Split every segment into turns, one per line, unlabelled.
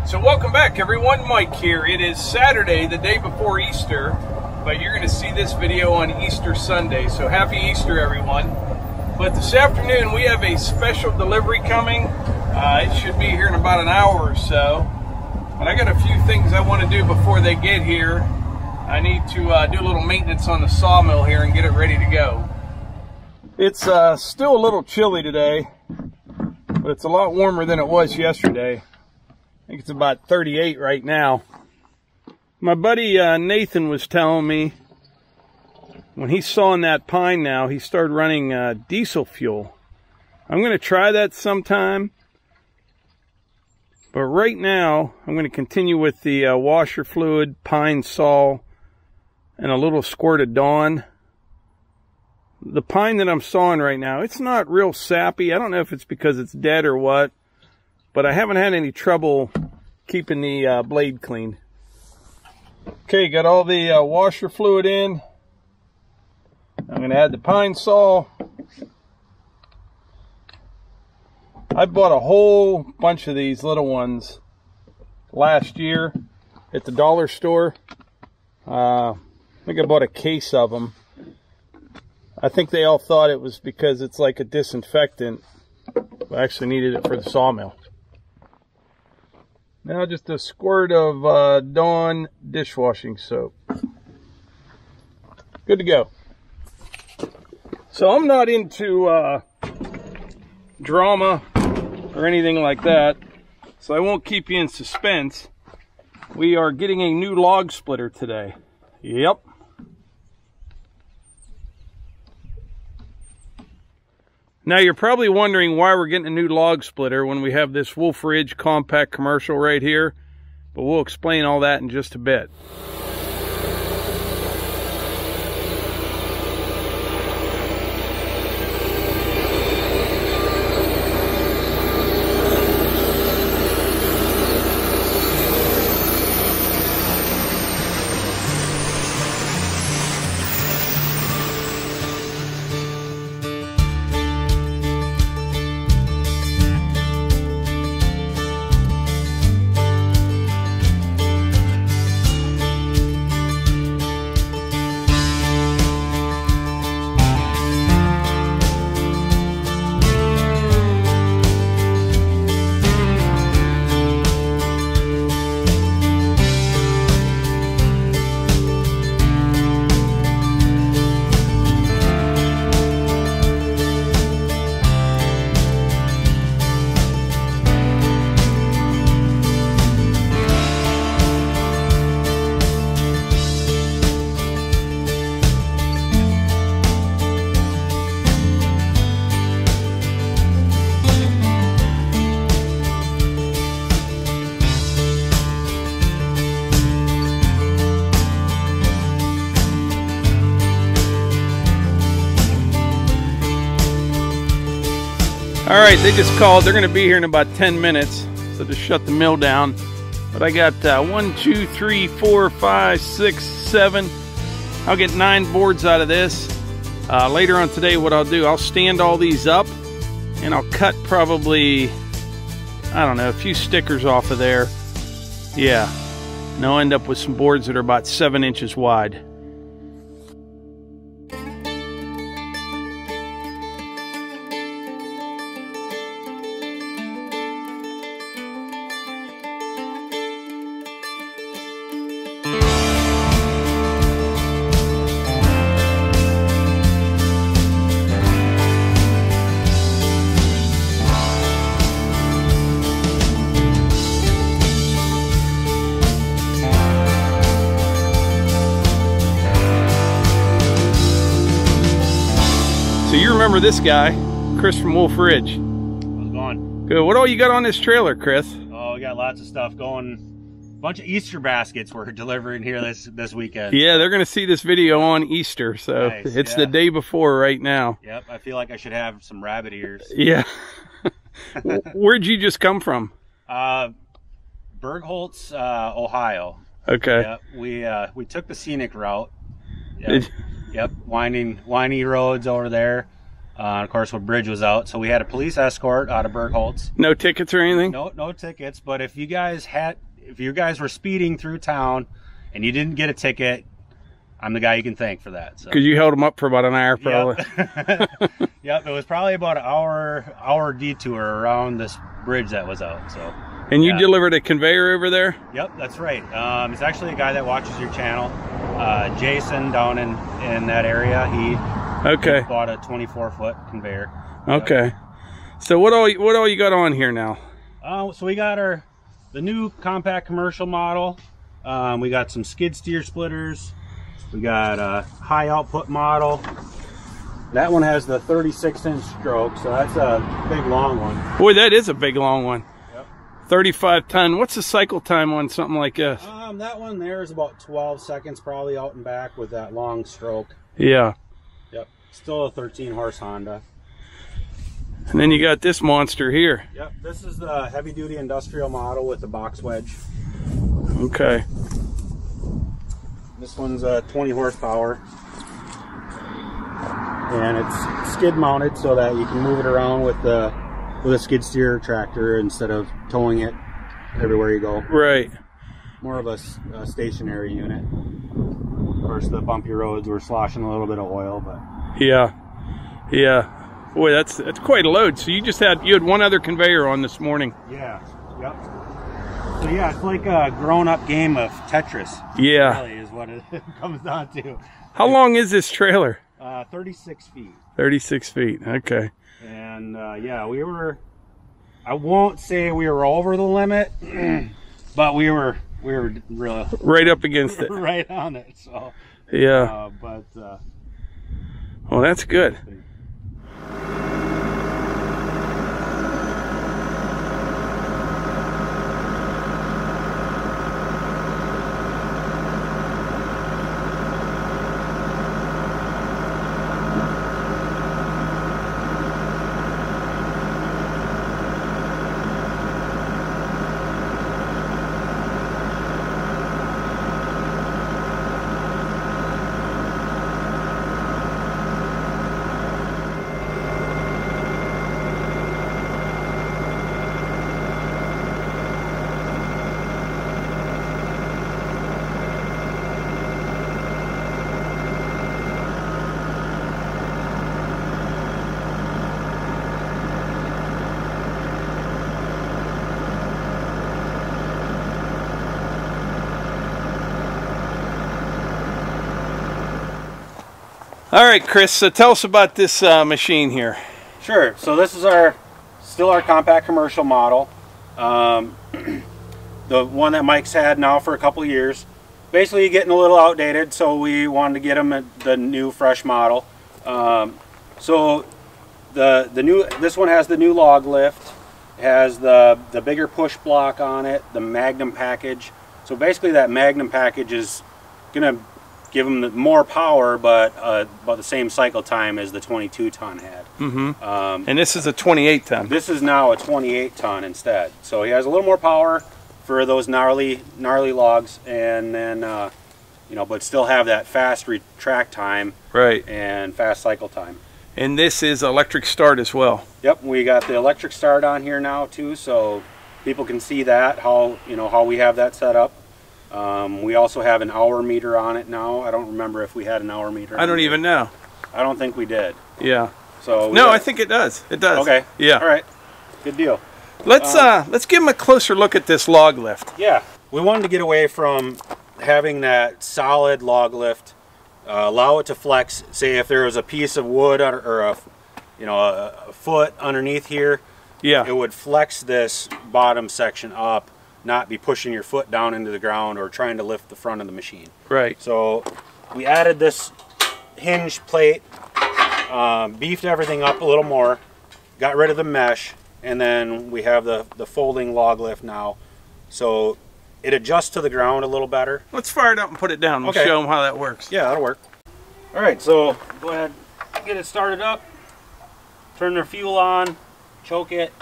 So welcome back everyone, Mike here. It is Saturday, the day before Easter, but you're going to see this video on Easter Sunday. So happy Easter everyone. But this afternoon we have a special delivery coming. It should be here in about an hour or so. But I got a few things I want to do before they get here. I need to do a little maintenance on the sawmill here and get it ready to go. It's still a little chilly today, but it's a lot warmer than it was yesterday. I think it's about 38 right now. My buddy Nathan was telling me when he's sawing that pine now, he started running diesel fuel. I'm going to try that sometime. But right now, I'm going to continue with the washer fluid, pine saw, and a little squirt of Dawn. The pine that I'm sawing right now, it's not real sappy. I don't know if it's because it's dead or what. But I haven't had any trouble keeping the blade clean. Okay, got all the washer fluid in. I'm going to add the pine saw. I bought a whole bunch of these little ones last year at the dollar store. I think I bought a case of them. I think they all thought it was because it's like a disinfectant. I actually needed it for the sawmill. Now just a squirt of Dawn dishwashing soap. Good to go. So I'm not into drama or anything like that, so I won't keep you in suspense. We are getting a new log splitter today. Yep. Now you're probably wondering why we're getting a new log splitter when we have this Wolfe Ridge compact commercial right here, but we'll explain all that in just a bit. All right, they just called. They're going to be here in about 10 minutes, so just shut the mill down. But I got 1, 2, 3, 4, 5, 6, 7. I'll get 9 boards out of this. Later on today, what I'll do, I'll stand all these up, and I'll cut probably, I don't know, a few stickers off of there. Yeah, and I'll end up with some boards that are about 7 inches wide. So you remember this guy, Chris from Wolfe Ridge.
How's it going?
Good. What all you got on this trailer, Chris?
Oh, we got lots of stuff going. A bunch of Easter baskets we're delivering here this weekend.
Yeah, they're going to see this video on Easter, so
nice,
it's
yeah.
the day before right now.
Yep, I feel like I should have some rabbit ears.
Yeah. Where'd you just come from?
Bergholz, Ohio.
Okay.
Yep, we took the scenic route. Yep. Yep, windy roads over there. Of course, when Bridge was out, so we had a police escort out of Bergholtz.
No tickets or anything?
No tickets. But if you guys were speeding through town and you didn't get a ticket, I'm the guy you can thank for that. Because
you held them up for about an hour, probably.
Yep. Yep, it was probably about an hour detour around this bridge that was out. So.
And you delivered a conveyor over there?
Yep, that's right. It's actually a guy that watches your channel, Jason, down in that area. He bought a 24-foot conveyor.
Okay. Yep. So what all you got on here now?
So we got the new compact commercial model. We got some skid steer splitters. We got a high output model. That one has the 36-inch stroke, so that's a big long one.
Boy, that is a big long one. Yep. 35 ton. What's the cycle time on something like this?
That one there is about 12 seconds probably out and back with that long stroke.
Yeah.
Yep. Still a 13 horse Honda.
And then you got this monster here.
Yep. This is the heavy duty industrial model with the box wedge.
Okay.
This one's 20 horsepower. And it's skid mounted so that you can move it around with a skid steer tractor instead of towing it everywhere you go.
Right.
More of a stationary unit. Of course, the bumpy roads were sloshing a little bit of oil, but
yeah. Boy, that's quite a load. So you had one other conveyor on this morning.
Yeah. Yep. So yeah, it's like a grown-up game of Tetris.
Yeah.
Really is what it comes down to.
How long is this trailer?
36 feet.
36 feet. Okay.
And yeah, I won't say we were over the limit, but we were really
right up against it.
Right on it. So
yeah. Well, that's good. All right, Chris, so tell us about this machine here.
Sure. So this is still our compact commercial model. The one that Mike's had now for a couple years. Basically getting a little outdated, so we wanted to get him the new fresh model. So this one has the new log lift. It has the bigger push block on it, the Magnum package. So basically that Magnum package is gonna give them more power, but about the same cycle time as the 22 ton had.
Mm-hmm. And this is a 28 ton.
This is now a 28 ton instead. So he has a little more power for those gnarly logs, and then but still have that fast retract time,
right,
and fast cycle time.
And this is electric start as well.
Yep, we got the electric start on here now too, so people can see that how we have that set up. We also have an hour meter on it now. I don't remember if we had an hour meter.
I don't even know.
I don't think we did.
Yeah.
So
no, I think it does. It does.
Okay.
Yeah.
All right. Good deal.
Let's give them a closer look at this log lift.
Yeah. We wanted to get away from having that solid log lift. Allow it to flex. Say if there was a piece of wood or a foot underneath here,
yeah,
it would flex this bottom section up, not be pushing your foot down into the ground or trying to lift the front of the machine.
Right.
So we added this hinge plate, beefed everything up a little more, got rid of the mesh, and then we have the folding log lift now. So it adjusts to the ground a little better.
Let's fire it up and put it down. We'll show them how that works.
Yeah, that'll work. All right, so go ahead, get it started up, turn their fuel on, choke it.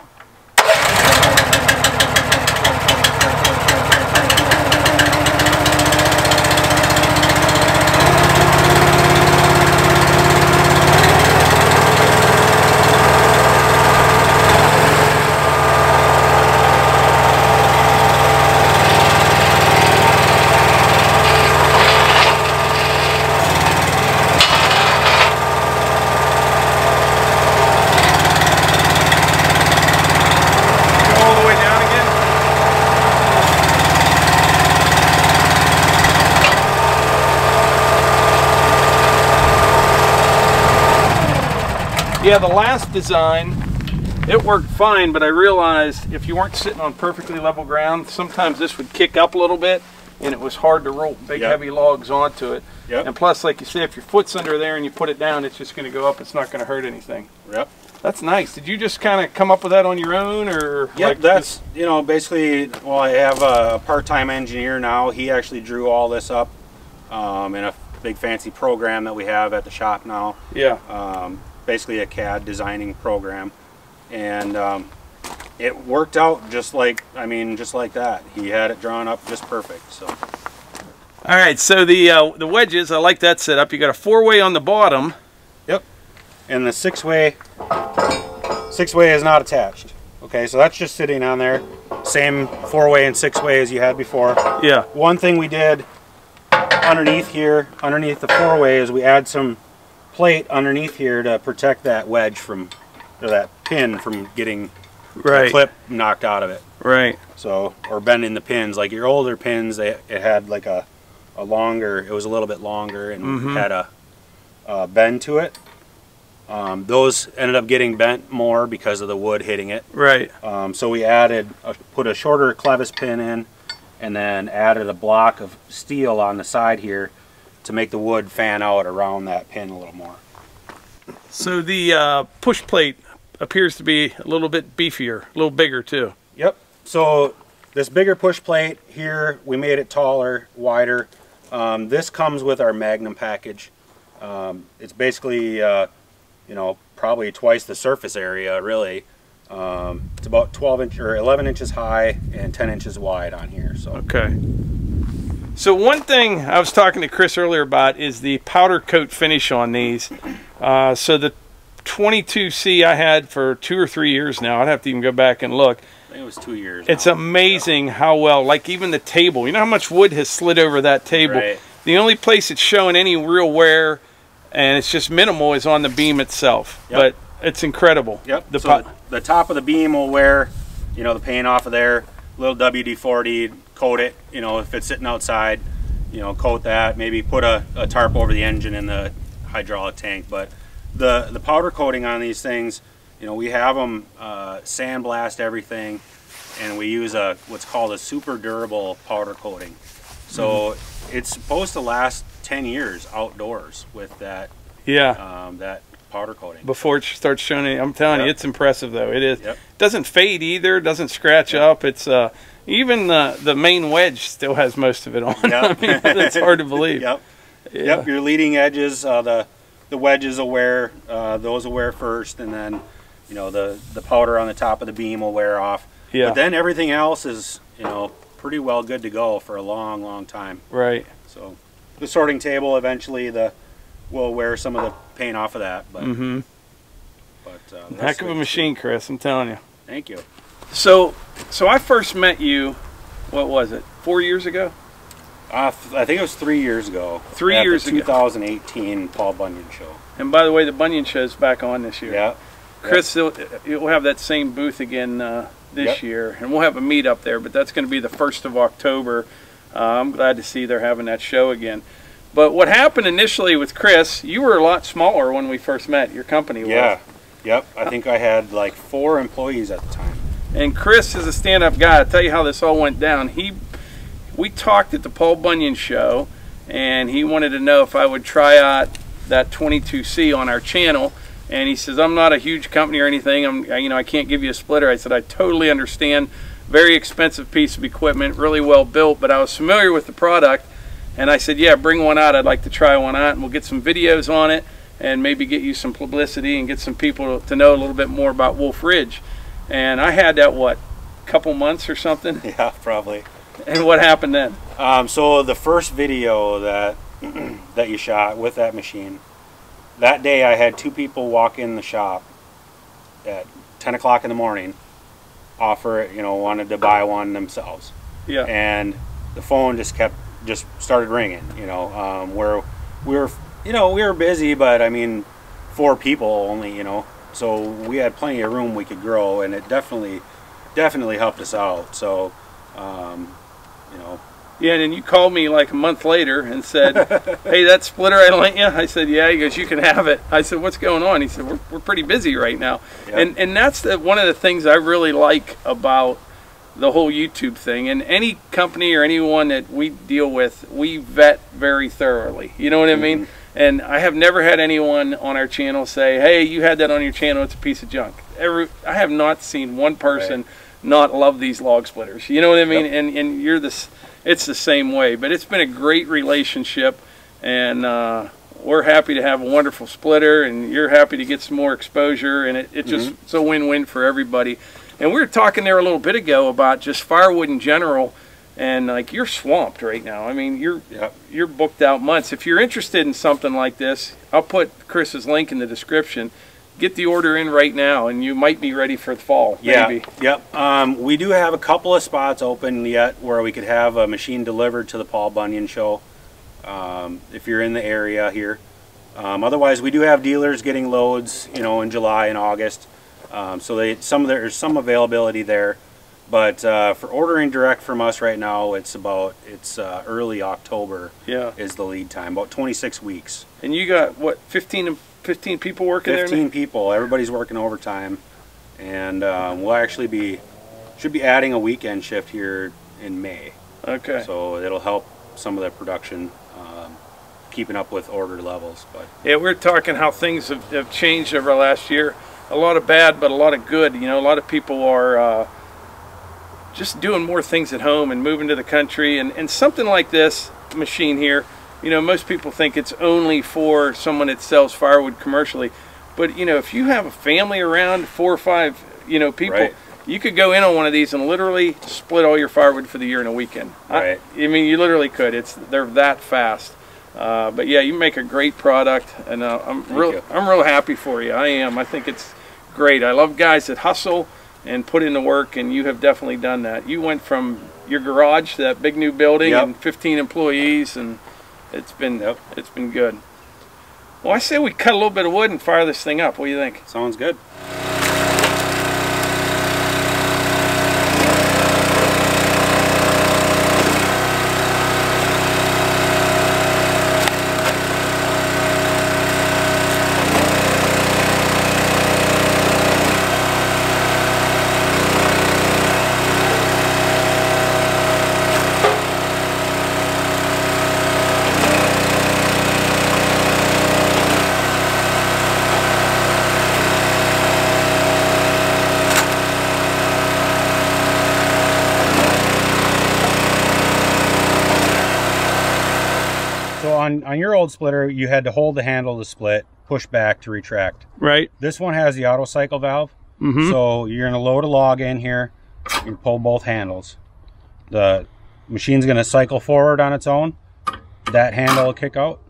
Yeah, the last design, it worked fine, but I realized if you weren't sitting on perfectly level ground, sometimes this would kick up a little bit, and it was hard to roll big heavy logs onto it. And plus, like you say, if your foot's under there and you put it down, it's just going to go up. It's not going to hurt anything. That's nice. Did you just kind of come up with that on your own, or?
Like that's, you know, basically, well, I have a part-time engineer now. He actually drew all this up in a big fancy program that we have at the shop now. Basically a CAD designing program, and it worked out just like, I mean, just like that. He had it drawn up just perfect. So.
All right, so the wedges, I like that setup. You got a 4-way on the bottom.
And the 6-way is not attached. Okay, so that's just sitting on there. Same 4-way and 6-way as you had before. One thing we did underneath here, underneath the 4-way, is we add some plate underneath here to protect that wedge from, or that pin from getting the clip knocked out of it. So, or bending the pins. Like your older pins, it had like a longer, it was a little bit longer and had a bend to it. Those ended up getting bent more because of the wood hitting it. So we put a shorter clevis pin in, and then added a block of steel on the side here to make the wood fan out around that pin a little more.
So the push plate appears to be a little bit beefier, a little bigger too.
So this bigger push plate here, we made it taller, wider. This comes with our Magnum package. It's basically you know, probably twice the surface area, really. It's about 12 inch or 11 inches high and 10 inches wide on here. So
So one thing I was talking to Chris earlier about is the powder coat finish on these. So the 22C I had for 2 or 3 years now. I'd have to even go back and look.
I think it was 2 years.
It's amazing how well, like even the table. You know how much wood has slid over that table? The only place it's showing any real wear, and it's just minimal, is on the beam itself. But it's incredible.
The top of the beam will wear, you know, the paint off of there, little WD-40, coat it, you know, if it's sitting outside, you know, coat that, maybe put a tarp over the engine in the hydraulic tank. But the powder coating on these things, you know, we have them sandblast everything, and we use what's called a super durable powder coating. So it's supposed to last 10 years outdoors with that that powder coating
before it starts showing it. I'm telling you, it's impressive though. It is. Doesn't fade either, doesn't scratch up. It's even the main wedge still has most of it on. I mean, that's hard to believe.
Your leading edges, the wedges will wear, those will wear first, and then, you know, the powder on the top of the beam will wear off. But then everything else is, you know, pretty well good to go for a long time. So the sorting table eventually will wear some of the paint off of that, but
heck of a machine, Chris, I'm telling you.
Thank you.
So I first met you, what was it, 4 years ago?
I think it was 3 years ago.
3 years ago.
2018 Paul Bunyan show.
And by the way, the Bunyan show's back on this year. Chris, you'll have that same booth again this year, and we'll have a meet up there, but that's going to be the 1st of October. I'm glad to see they're having that show again. But what happened initially with Chris, you were a lot smaller when we first met, your company was.
I think I had like 4 employees at the time. And
Chris is a stand-up guy. I'll tell you how this all went down. We talked at the Paul Bunyan show, and he wanted to know if I would try out that 22C on our channel. And he says, I'm not a huge company or anything. I can't give you a splitter. I said, I totally understand. Very expensive piece of equipment, really well built, but I was familiar with the product. And I said, yeah, bring one out. I'd like to try one out, and we'll get some videos on it and maybe get you some publicity and get some people to know a little bit more about Wolfe Ridge. And I had that, what, a couple months or something?
Yeah, probably.
And what happened then?
So the first video that you shot with that machine, that day I had 2 people walk in the shop at 10 o'clock in the morning, offer it, you know, wanted to buy one themselves. And the phone just started ringing, you know, where we were busy, but I mean, 4 people only, you know, so we had plenty of room we could grow, and it definitely helped us out. So, you know.
Yeah, and then you called me like a month later and said, hey, that splitter I lent you? I said, yeah. He goes, you can have it. I said, what's going on? He said, we're pretty busy right now. Yep. And that's one of the things I really like about the whole YouTube thing. And any company or anyone that we deal with, we vet very thoroughly. You know what I mean? And I have never had anyone on our channel say, hey, you had that on your channel, it's a piece of junk. I have not seen one person not love these log splitters. You know what I mean? Yep. And you're this. It's the same way. But it's been a great relationship, and we're happy to have a wonderful splitter, and you're happy to get some more exposure, and it just it's a win-win for everybody. And we were talking there a little bit ago about just firewood in general, and like you're swamped right now. I mean, you're booked out months. If you're interested in something like this, I'll put Chris's link in the description. Get the order in right now, and you might be ready for the fall. Maybe.
Yep. We do have a couple of spots open yet where we could have a machine delivered to the Paul Bunyan show if you're in the area here. Otherwise, we do have dealers getting loads, you know, in July and August. So there's some availability there. But for ordering direct from us right now, it's early October. Is the lead time, about 26 weeks.
And you got what, 15 people working there?
15 people. Everybody's working overtime, and we'll should be adding a weekend shift here in May. Okay. So it'll help some of the production, keeping up with order levels. But
yeah, we're talking how things have changed over the last year. A lot of bad, but a lot of good. You know, a lot of people are just doing more things at home and moving to the country, and something like this machine here. You know, most people think it's only for someone that sells firewood commercially, but you know, if you have a family around 4 or 5, you know, people, you could go in on one of these and literally split all your firewood for the year in a weekend. I mean, you literally could. They're that fast. But yeah, you make a great product, and I'm real happy for you. I am. I think it's great. I love guys that hustle and put in the work, and you have definitely done that. You went from your garage to that big new building and 15 employees, and it's been good. Well, I say we cut a little bit of wood and fire this thing up. What do you think?
Sounds good. So on your old splitter, you had to hold the handle to split, push back to retract.
Right.
This one has the AutoCycle valve. So you're going to load a log in here and pull both handles. The machine's going to cycle forward on its own. That handle will kick out,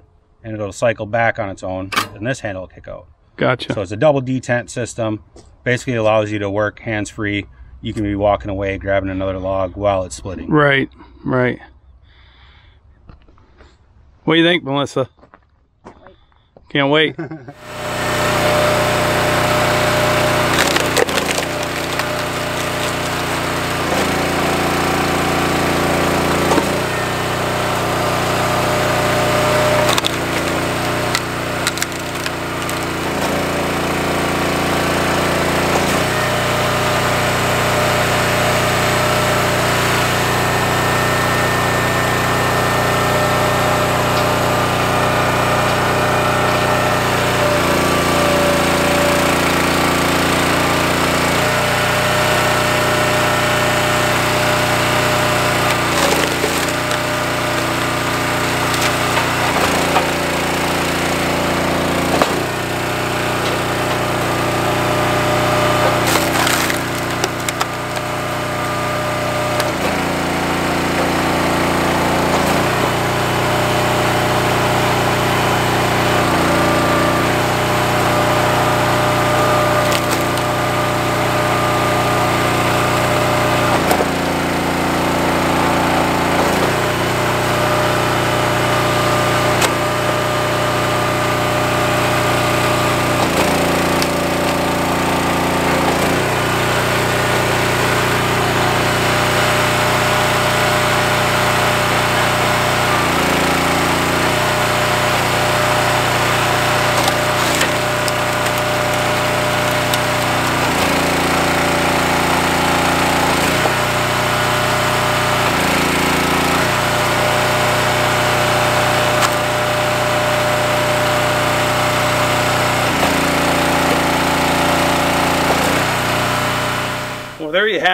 and it'll cycle back on its own, and this handle will kick out.
Gotcha.
So it's a double detent system. Basically allows you to work hands-free. You can be walking away, grabbing another log while it's splitting.
Right, right. What do you think, Melissa? Can't wait.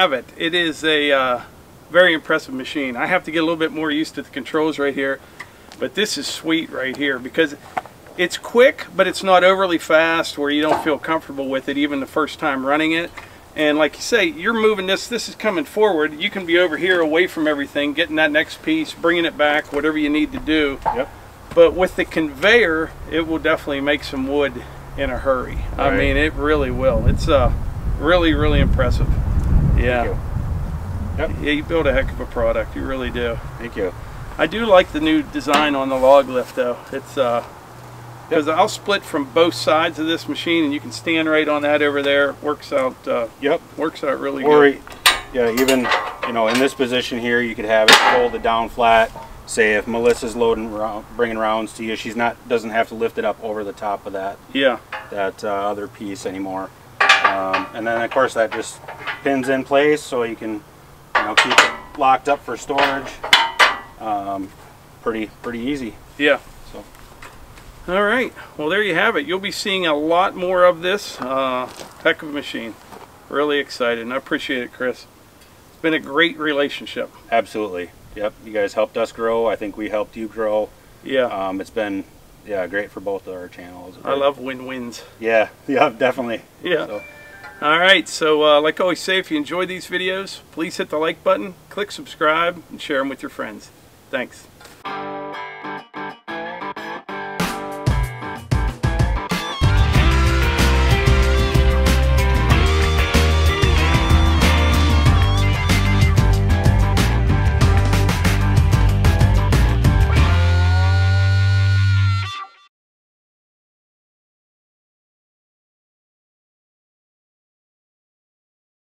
have it. It is a very impressive machine. I have to get a little bit more used to the controls right here, but this is sweet right here because it's quick, but it's not overly fast where you don't feel comfortable with it even the first time running it. And like you say, you're moving this is coming forward. You can be over here away from everything, getting that next piece, bringing it back, whatever you need to do.
Yep.
But with the conveyor, it will definitely make some wood in a hurry. Right. I mean, it really will. It's really, really impressive. Yeah.
Thank you. Yep.
Yeah, you build a heck of a product. You really do.
Thank you.
I do like the new design on the log lift, though. It's because I'll split from both sides of this machine, and you can stand right on that over there. Works out. Works out really good.
Yeah, even in this position here, you could have it folded down flat. Say if Melissa's bringing rounds to you, doesn't have to lift it up over the top of that.
Yeah.
That other piece anymore. And then of course that just pins in place, so you can keep it locked up for storage. Pretty easy.
Yeah.
So.
All right. Well, there you have it. You'll be seeing a lot more of this. Heck of a machine. Really excited, and I appreciate it, Chris. It's been a great relationship.
Absolutely. Yep. You guys helped us grow. I think we helped you grow.
Yeah.
It's been great for both of our channels.
I love win-wins.
Yeah. Yeah. Definitely.
Yeah. So. All right. So, like I always say, if you enjoy these videos, please hit the like button, click subscribe, and share them with your friends. Thanks.